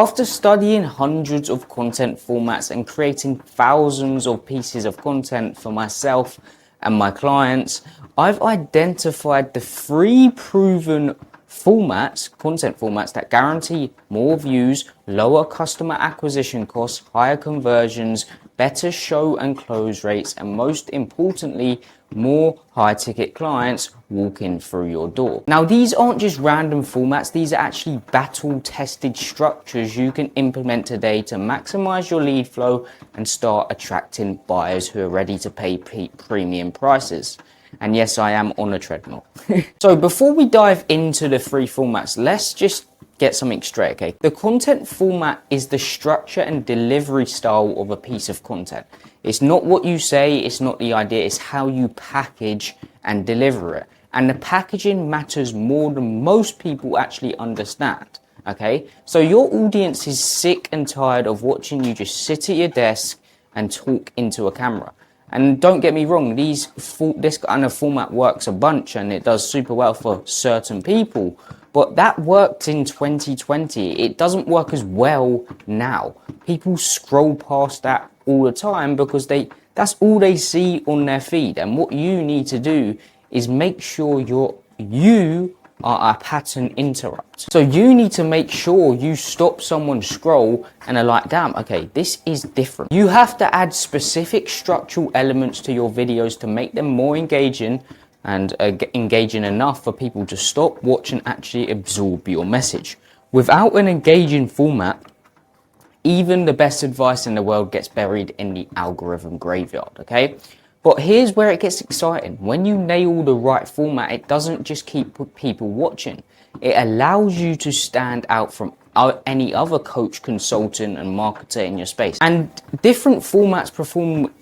After studying hundreds of content formats and creating thousands of pieces of content for myself and my clients, I've identified the 3 proven content formats that guarantee more views, lower customer acquisition costs, higher conversions, better show and close rates, and most importantly, more high ticket clients walking through your door. Now, these aren't just random formats, these are actually battle tested structures you can implement today to maximize your lead flow and start attracting buyers who are ready to pay premium prices. And yes, I am on a treadmill. So before we dive into the 3 formats, let's just get something straight, okay? The content format is the structure and delivery style of a piece of content. It's not what you say, it's not the idea, it's how you package and deliver it. And the packaging matters more than most people actually understand, okay? So your audience is sick and tired of watching you just sit at your desk and talk into a camera. And don't get me wrong, this kind of format works a bunch and it does super well for certain people. But that worked in 2020. It doesn't work as well now. People scroll past that all the time because that's all they see on their feed. And what you need to do is make sure you are a pattern interrupt. So you need to make sure you stop someone's scroll and are like, damn, okay, this is different. You have to add specific structural elements to your videos to make them more engaging and engaging enough for people to stop, watch, and actually absorb your message. Without an engaging format, even the best advice in the world gets buried in the algorithm graveyard, okay? But here's where it gets exciting. When you nail the right format, it doesn't just keep people watching. It allows you to stand out from any other coach, consultant, and marketer in your space. And different formats perform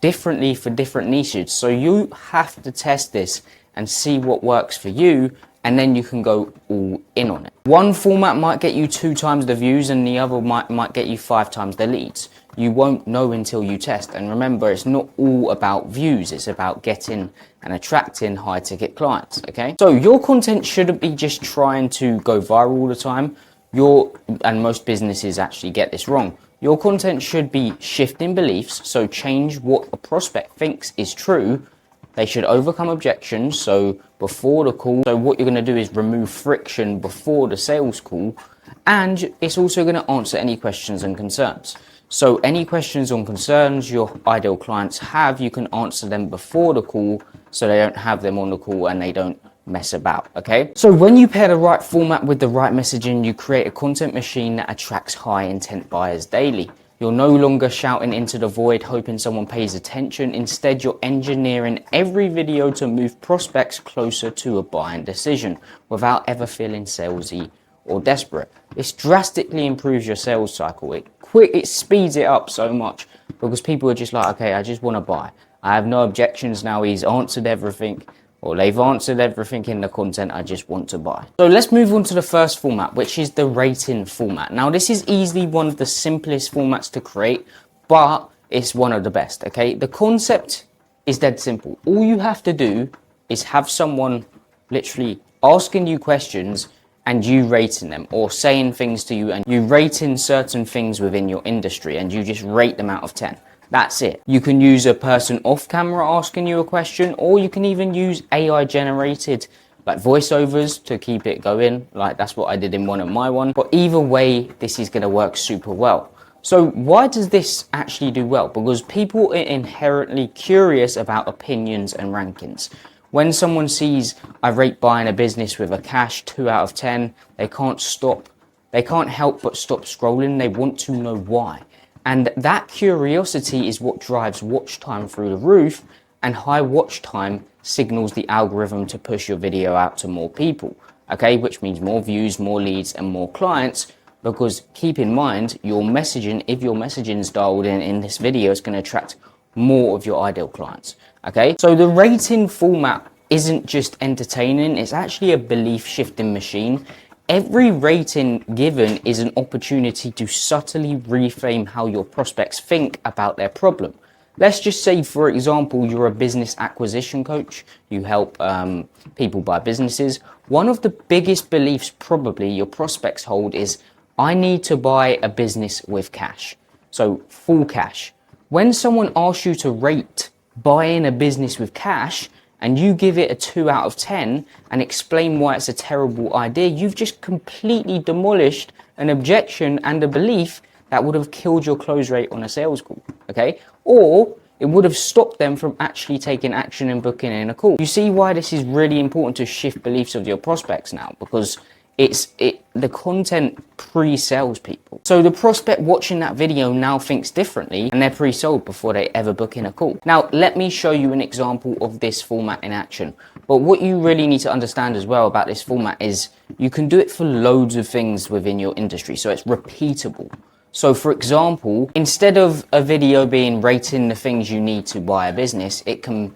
differently for different niches. So you have to test this and see what works for you, and then you can go all in on it. One format might get you 2 times the views and the other might get you 5 times the leads. You won't know until you test. And remember, it's not all about views, it's about getting and attracting high ticket clients, okay? So your content shouldn't be just trying to go viral all the time. And most businesses actually get this wrong. Your content should be shifting beliefs, so change what a prospect thinks is true. They should overcome objections, so before the call. So what you're going to do is remove friction before the sales call, and it's also going to answer any questions and concerns. So any questions or concerns your ideal clients have, you can answer them before the call so they don't have them on the call and they don't mess about, okay? So when you pair the right format with the right messaging, you create a content machine that attracts high intent buyers daily. You're no longer shouting into the void hoping someone pays attention. Instead, you're engineering every video to move prospects closer to a buying decision without ever feeling salesy or desperate. This drastically improves your sales cycle. It speeds it up so much because people are just like, okay, I just want to buy. I have no objections now. He's answered everything, or they've answered everything in the content. I just want to buy. So let's move on to the first format, which is the rating format. Now, this is easily one of the simplest formats to create, but it's one of the best, okay? The concept is dead simple. All you have to do is have someone literally asking you questions and you rating them, or saying things to you and you rating certain things within your industry and you just rate them out of 10. That's it. You can use a person off camera asking you a question, or you can even use AI generated like voiceovers to keep it going. Like that's what I did in one of my ones. But either way, this is going to work super well. So why does this actually do well? Because people are inherently curious about opinions and rankings. When someone sees I rate buying a business with a cash 2 out of 10, they can't help but stop scrolling. They want to know why. And that curiosity is what drives watch time through the roof, and high watch time signals the algorithm to push your video out to more people, okay? Which means more views, more leads, and more clients, because keep in mind, your messaging, if your messaging is dialed in this video, it's going to attract more of your ideal clients, okay? So the rating format isn't just entertaining, it's actually a belief shifting machine. Every rating given is an opportunity to subtly reframe how your prospects think about their problem. Let's just say, for example, you're a business acquisition coach. You help people buy businesses. One of the biggest beliefs probably your prospects hold is, I need to buy a business with cash. So full cash. When someone asks you to rate buying a business with cash and you give it a 2 out of 10 and explain why it's a terrible idea, you've just completely demolished an objection and a belief that would have killed your close rate on a sales call, okay? Or it would have stopped them from actually taking action and booking in a call. You see why this is really important to shift beliefs of your prospects now, because the content pre-sells people. So the prospect watching that video now thinks differently and they're pre-sold before they ever book in a call. Now, let me show you an example of this format in action. But what you really need to understand as well about this format is you can do it for loads of things within your industry. So it's repeatable. So for example, instead of a video being rating the things you need to buy a business, it can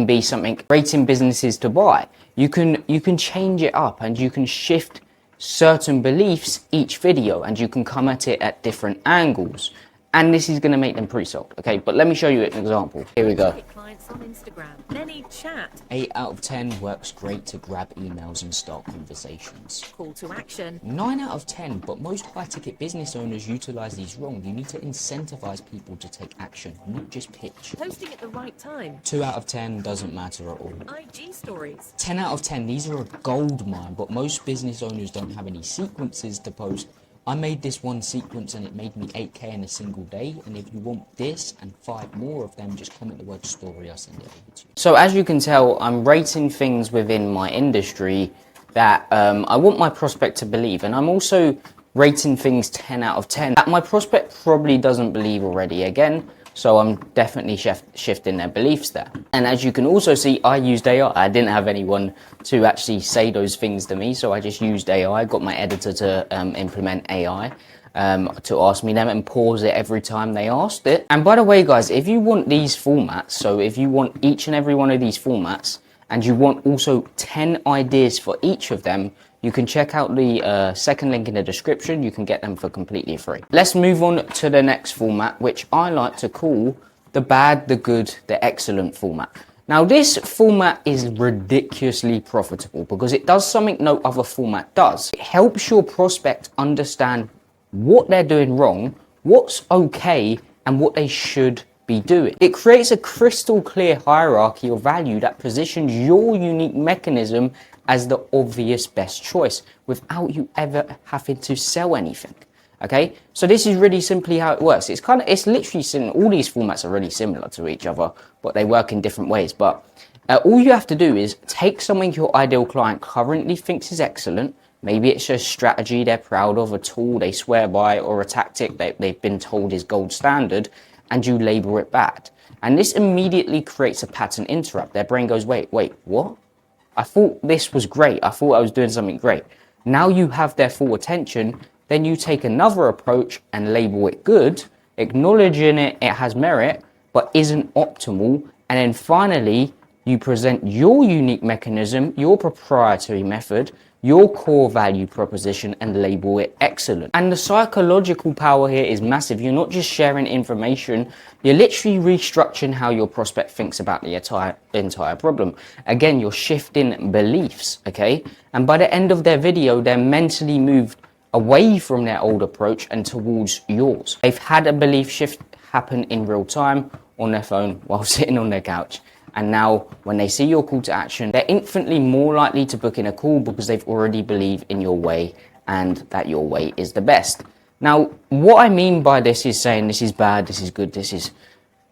be something rating businesses to buy. You can change it up and you can shift certain beliefs each video and you can come at it at different angles. And this is going to make them pre-sold, okay? But let me show you an example. Here we go. Clients on Instagram. Many chat. 8 out of 10 works great to grab emails and start conversations. Call to action. 9 out of 10, but most high-ticket business owners utilize these wrong. You need to incentivize people to take action, not just pitch. Posting at the right time. 2 out of 10 doesn't matter at all. IG stories. 10 out of 10, these are a gold mine, but most business owners don't have any sequences to post. I made this one sequence and it made me 8K in a single day. And if you want this and 5 more of them, just comment the word story, I'll send it over to you. So as you can tell, I'm rating things within my industry that I want my prospect to believe. And I'm also rating things 10 out of 10 that my prospect probably doesn't believe already again. So I'm definitely shifting their beliefs there. And as you can also see, I used AI. I didn't have anyone to actually say those things to me. So I just used AI, got my editor to implement AI to ask me them and pause it every time they asked it. And by the way, guys, if you want these formats, so if you want each and every one of these formats, and you want also 10 ideas for each of them, you can check out the second link in the description. You can get them for completely free. Let's move on to the next format, which I like to call the bad, the good, the excellent format. Now, this format is ridiculously profitable because it does something no other format does. It helps your prospect understand what they're doing wrong, what's okay, and what they should be doing. It creates a crystal clear hierarchy of value that positions your unique mechanism as the obvious best choice without you ever having to sell anything. Okay, so this is really simply how it works. It's literally similar. All these formats are really similar to each other, but they work in different ways. But all you have to do is take something your ideal client currently thinks is excellent. Maybe it's a strategy they're proud of, a tool they swear by, or a tactic they've been told is gold standard, and you label it bad. And this immediately creates a pattern interrupt. Their brain goes, wait, what? I thought this was great. I thought I was doing something great. Now you have their full attention. Then you take another approach and label it good, acknowledging it has merit, but isn't optimal. And then finally, you present your unique mechanism, your proprietary method, your core value proposition, and label it excellent. And the psychological power here is massive. You're not just sharing information, you're literally restructuring how your prospect thinks about the entire problem. Again, you're shifting beliefs, okay? And by the end of their video, they're mentally moved away from their old approach and towards yours. They've had a belief shift happen in real time on their phone while sitting on their couch. And now when they see your call to action, they're infinitely more likely to book in a call because they've already believed in your way and that your way is the best. Now, what I mean by this is saying this is bad, this is good, this is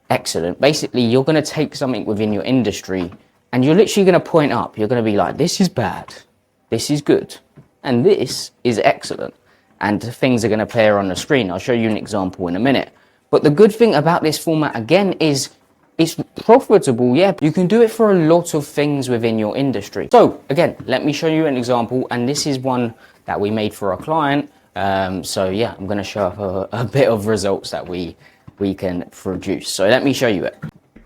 excellent. Basically, you're going to take something within your industry and you're literally going to point up. You're going to be like, this is bad, this is good, and this is excellent. And things are going to appear on the screen. I'll show you an example in a minute. But the good thing about this format, again, is it's profitable, yeah. You can do it for a lot of things within your industry. So again, let me show you an example, and this is one that we made for a client. So yeah, I'm going to show up a bit of results that we can produce. So let me show you it.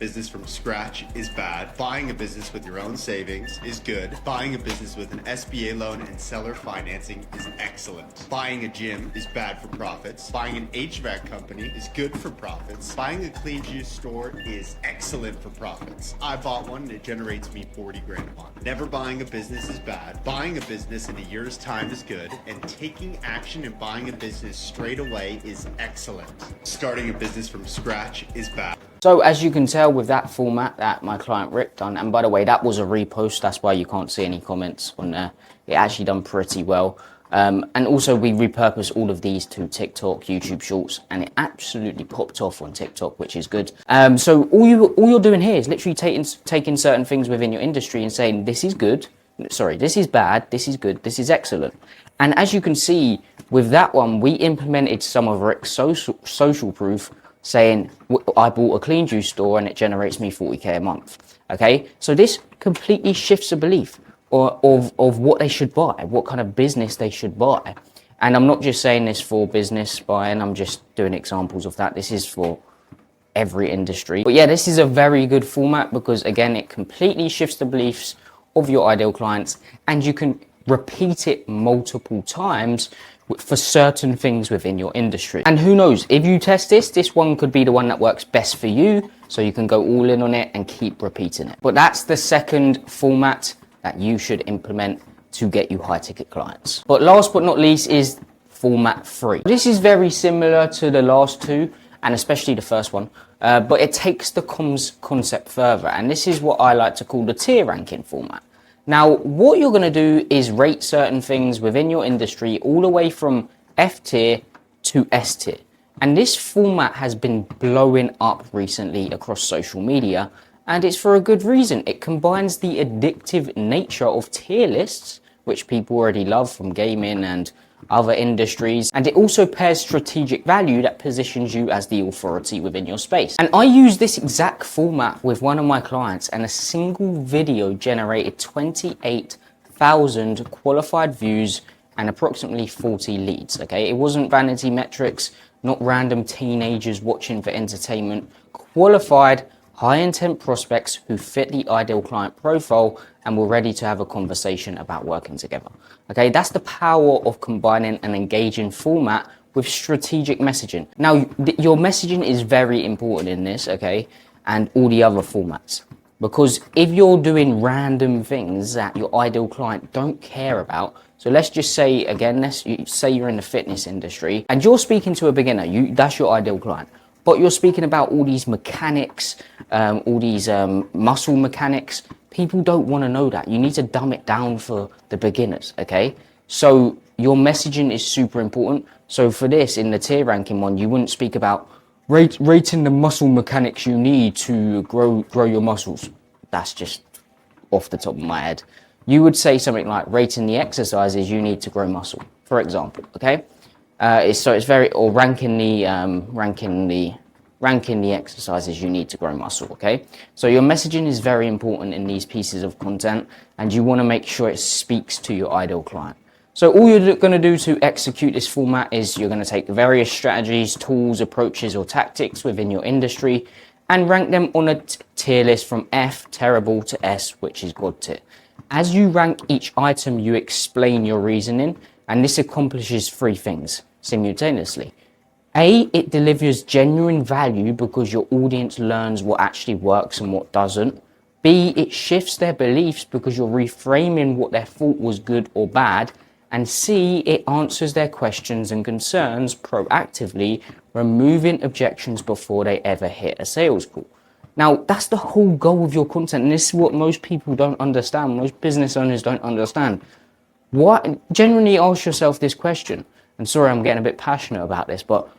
business from scratch is bad. Buying a business with your own savings is good. Buying a business with an SBA loan and seller financing is excellent. Buying a gym is bad for profits. Buying an HVAC company is good for profits. Buying a clean juice store is excellent for profits. I bought one and it generates me 40 grand a month. Never buying a business is bad. Buying a business in a year's time is good. And taking action and buying a business straight away is excellent. Starting a business from scratch is bad. So as you can tell with that format that my client Rick done, and by the way, that was a repost, that's why you can't see any comments on there. It actually done pretty well. And also we repurposed all of these to TikTok, YouTube Shorts, and it absolutely popped off on TikTok, which is good. So all you're doing here is literally taking certain things within your industry and saying, this is good, sorry, this is bad, this is good, this is excellent. And as you can see with that one, we implemented some of Rick's social proof, saying I bought a clean juice store and it generates me 40k a month. Okay, so this completely shifts the belief of what they should buy, what kind of business they should buy. And I'm not just saying this for business buying, I'm just doing examples of that. This is for every industry. But yeah, this is a very good format because again, it completely shifts the beliefs of your ideal clients and you can repeat it multiple times for certain things within your industry. And who knows, if you test this one could be the one that works best for you, so you can go all in on it and keep repeating it. But that's the second format that you should implement to get you high ticket clients. But last but not least is format 3. This is very similar to the last two, and especially the first one, but it takes the comms concept further, and this is what I like to call the tier ranking format. Now, what you're going to do is rate certain things within your industry all the way from F tier to S tier. And this format has been blowing up recently across social media, and it's for a good reason. It combines the addictive nature of tier lists, which people already love from gaming and other industries, and it also pairs strategic value that positions you as the authority within your space. And I use this exact format with one of my clients, and a single video generated 28,000 qualified views and approximately 40 leads. Okay, it wasn't vanity metrics, not random teenagers watching for entertainment. Qualified, high intent prospects who fit the ideal client profile and were ready to have a conversation about working together. Okay, that's the power of combining an engaging format with strategic messaging. Now, your messaging is very important in this, okay, and all the other formats. Because if you're doing random things that your ideal client don't care about, so let's just say, again, say you're in the fitness industry and you're speaking to a beginner, that's your ideal client. But you're speaking about all these mechanics, all these muscle mechanics. People don't want to know that. You need to dumb it down for the beginners, okay? So your messaging is super important. So for this, in the tier ranking one, you wouldn't speak about rating the muscle mechanics you need to grow your muscles. That's just off the top of my head. You would say something like rating the exercises you need to grow muscle, for example, okay? It's very, or ranking the exercises you need to grow muscle, okay? So your messaging is very important in these pieces of content, and you want to make sure it speaks to your ideal client. So all you're going to do to execute this format is you're going to take various strategies, tools, approaches, or tactics within your industry and rank them on a tier list from F, terrible, to S, which is God tier. As you rank each item, you explain your reasoning, and this accomplishes 3 things simultaneously. A, it delivers genuine value because your audience learns what actually works and what doesn't. B, it shifts their beliefs because you're reframing what they thought was good or bad. And C, it answers their questions and concerns proactively, removing objections before they ever hit a sales call. Now, that's the whole goal of your content, and this is what most people don't understand, most business owners don't understand. Generally ask yourself this question, and sorry I'm getting a bit passionate about this, but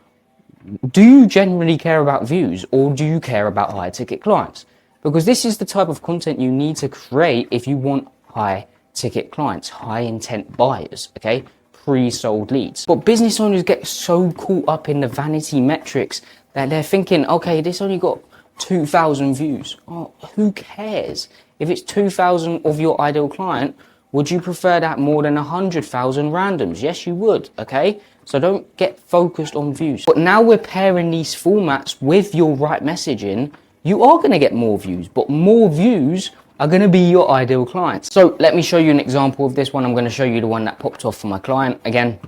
do you generally care about views, or do you care about high ticket clients? Because this is the type of content you need to create if you want high ticket clients, high intent buyers, okay? Pre-sold leads. But business owners get so caught up in the vanity metrics that they're thinking, okay, this only got 2,000 views. Oh, who cares? If it's 2,000 of your ideal client, would you prefer that more than 100,000 randoms? Yes, you would, okay? So don't get focused on views. But now we're pairing these formats with your right messaging you are going to get more views, but more views are going to be your ideal clients. So let me show you an example of this one. I'm going to show you the one that popped off for my client. Again,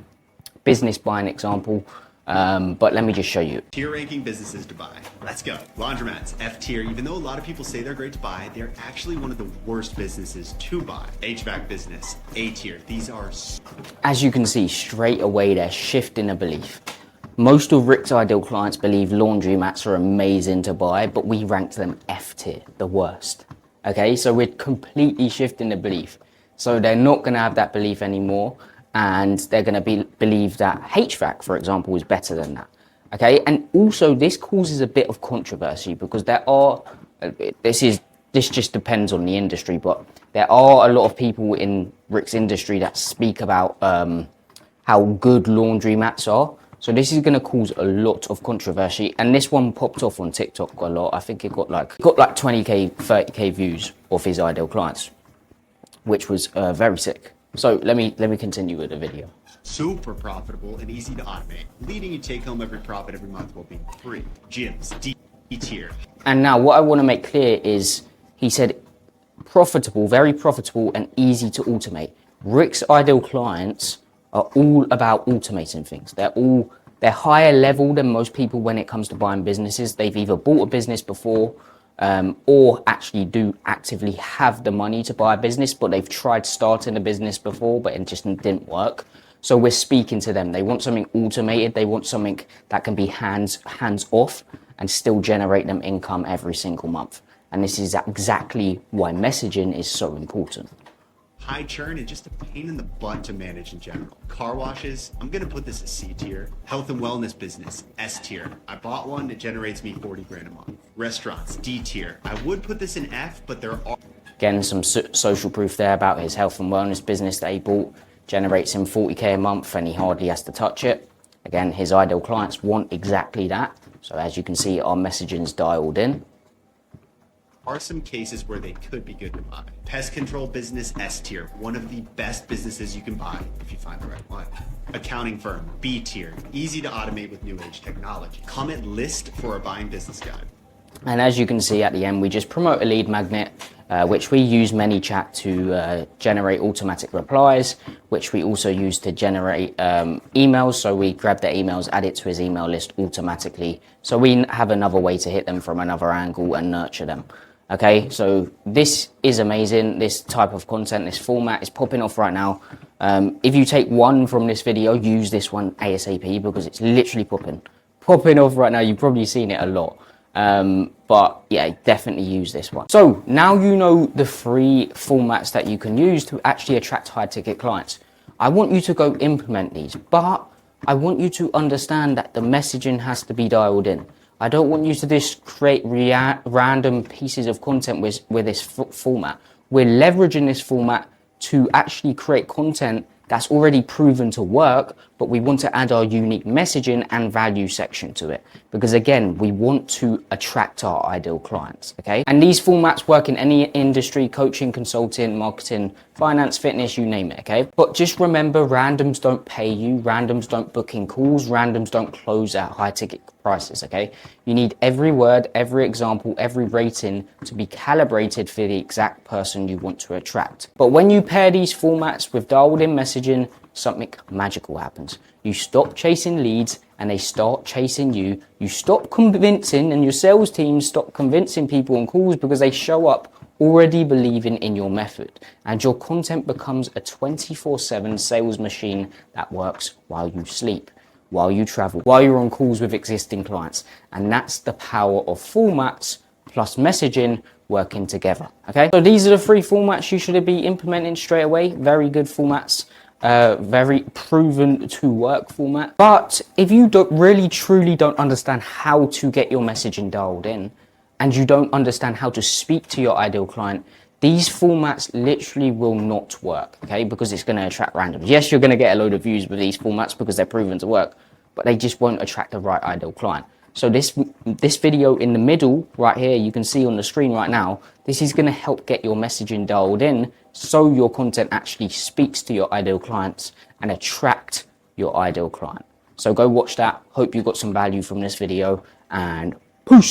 business buying example, but let me just show you. Tier ranking businesses to buy. Let's go. Laundromats, F tier. Even though a lot of people say they're great to buy, they're actually one of the worst businesses to buy. HVAC business, A tier. These are... As you can see, straight away they're shifting a belief. Most of Rick's ideal clients believe laundromats are amazing to buy, but we ranked them F tier, the worst. Okay, so we're completely shifting the belief. So they're not going to have that belief anymore, and they're going to believe that HVAC, for example, is better than that. Okay, and also this causes a bit of controversy because there are, this just depends on the industry, but there are a lot of people in Rick's industry that speak about how good laundromats are. So this is going to cause a lot of controversy, and this one popped off on TikTok a lot. I think it got like 20k, 30k views of his ideal clients, which was very sick. So let me continue with the video. Super profitable and easy to automate. Leading you take home every profit every month while being free. Gyms, D tier. And now what I want to make clear is he said profitable, very profitable and easy to automate. Rick's ideal clients are all about automating things. They're higher level than most people when it comes to buying businesses. They've either bought a business before or actually do actively have the money to buy a business, but they've tried starting a business before, but it just didn't work. So we're speaking to them. They want something automated. They want something that can be hands off and still generate them income every single month. And this is exactly why messaging is so important. High churn and just a pain in the butt to manage in general. Car washes, I'm gonna put this as C tier. Health and wellness business, S tier. I bought one, it generates me 40 grand a month. Restaurants, D tier. I would put this in F, but there are... Again, some social proof there about his health and wellness business that he bought. Generates him 40k a month and he hardly has to touch it. Again, his ideal clients want exactly that. So as you can see, our messaging's dialed in. Are some cases where they could be good to buy. Pest control business, S tier. One of the best businesses you can buy if you find the right one. Accounting firm, B tier. Easy to automate with new age technology. Comment list for a buying business guide. And as you can see at the end, we just promote a lead magnet, which we use ManyChat to generate automatic replies, which we also use to generate emails. So we grab their emails, add it to his email list automatically. So we have another way to hit them from another angle and nurture them. Okay, so this is amazing. This type of content, this format is popping off right now. If you take one from this video, use this one ASAP because it's literally popping off right now. You've probably seen it a lot. But yeah, definitely use this one. So now you know the 3 formats that you can use to actually attract high ticket clients. I want you to go implement these, but I want you to understand that the messaging has to be dialed in. I don't want you to just create random pieces of content with this format. We're leveraging this format to actually create content that's already proven to work, but we want to add our unique messaging and value section to it. Because again, we want to attract our ideal clients, okay? And these formats work in any industry, coaching, consulting, marketing, finance, fitness, you name it, okay? But just remember, randoms don't pay you, randoms don't book in calls, randoms don't close at high ticket prices, okay? You need every word, every example, every rating to be calibrated for the exact person you want to attract. But when you pair these formats with dialed in messaging, something magical happens. You stop chasing leads and they start chasing you. You stop convincing, and your sales team stop convincing people on calls because they show up already believing in your method, and your content becomes a 24/7 sales machine that works while you sleep, while you travel, while you're on calls with existing clients. And that's the power of formats plus messaging working together. Okay, so these are the 3 formats you should be implementing straight away. Very good formats, very proven to work format. But if you really truly don't understand how to get your messaging dialed in, and you don't understand how to speak to your ideal client, these formats literally will not work, okay? Because it's going to attract randoms. Yes, you're going to get a load of views with these formats because they're proven to work, but they just won't attract the right ideal client. So this video in the middle right here, you can see on the screen right now, this is going to help get your messaging dialed in so your content actually speaks to your ideal clients and attract your ideal client. So go watch that. Hope you got some value from this video, and peace.